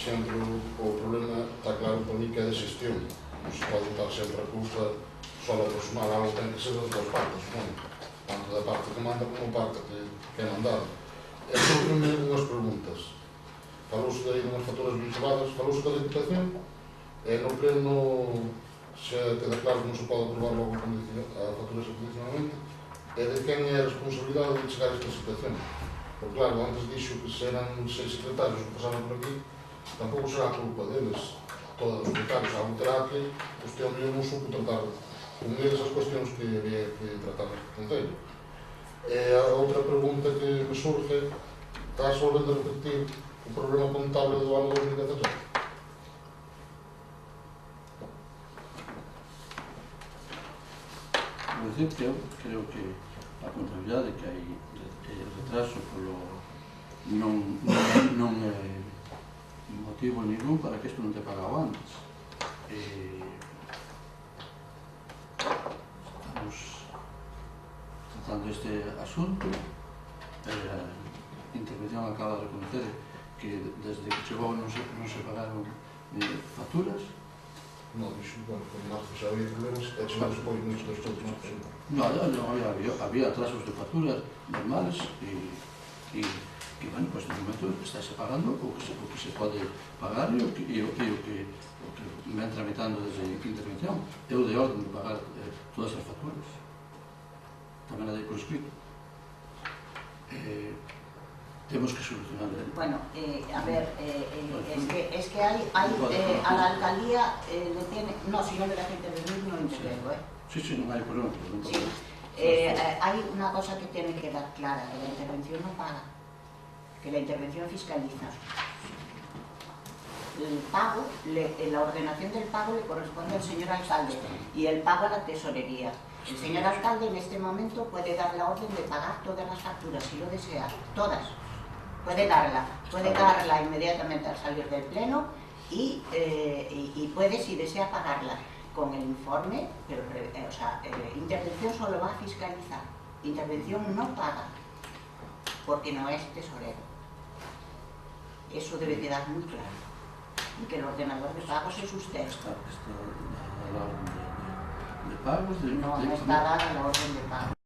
sempre o problema está claro para mí que é de xestión. Non se pode dar sempre a culpa só a personal, algo ten que ser das duas partes, non? Tanto da parte que manda como da parte que é mandada. E surgen unhas preguntas. Falouse aí de unhas facturas vinculadas, falouse da Diputación, e no pleno xa queda claro que non se pode aprobar logo a facturas condicionalmente, e de quen é a responsabilidade de chegar a esta situación. Porque claro, antes dixo que se eran 6 secretarios que pasaron por aquí, tampouco será culpa deles, todos os secretarios, algo terá que este homem non supo tratar con eles as cuestións que había que tratar neste Concello. E a outra pregunta que me surge, estás volvendo a repetir o problema contable do ano 2017? Vou dicir que eu creo que a contabilidade que hai retraso non é motivo ningún para que isto non te pagado antes. Estamos tratando este asunto. A intervención acaba de reconocer que desde que chegou non se pagaron facturas. Non, dixo, bueno, que xa había problemas, e chegou despois nestes estudos, non? Había atrasos de facturas normales e bueno, pues de momento estáse pagando o que se pode pagar e o que ven tramitando desde a intervención. Eu de orden de pagar todas as facturas. Tamén a dei por escrito. Temos que solucionar. Bueno, a ver, es que hay a la alcaldía le tiene... No, si no le das intervenir no intervengo, ¿eh? Sí, non hai problema. Sí. Hay una cosa que tiene que quedar clara, que la intervención no paga, que la intervención fiscaliza. El pago, la ordenación del pago le corresponde al señor alcalde y el pago a la tesorería. El señor alcalde en este momento puede dar la orden de pagar todas las facturas, si lo desea, todas. Puede darla inmediatamente al salir del pleno y puede, si desea, pagarla con el informe, pero intervención solo va a fiscalizar, intervención no paga, porque no es tesorero. Eso debe quedar muy claro, y que el ordenador de pagos es usted. Está la orden de pagos. No está dada la orden de pagos.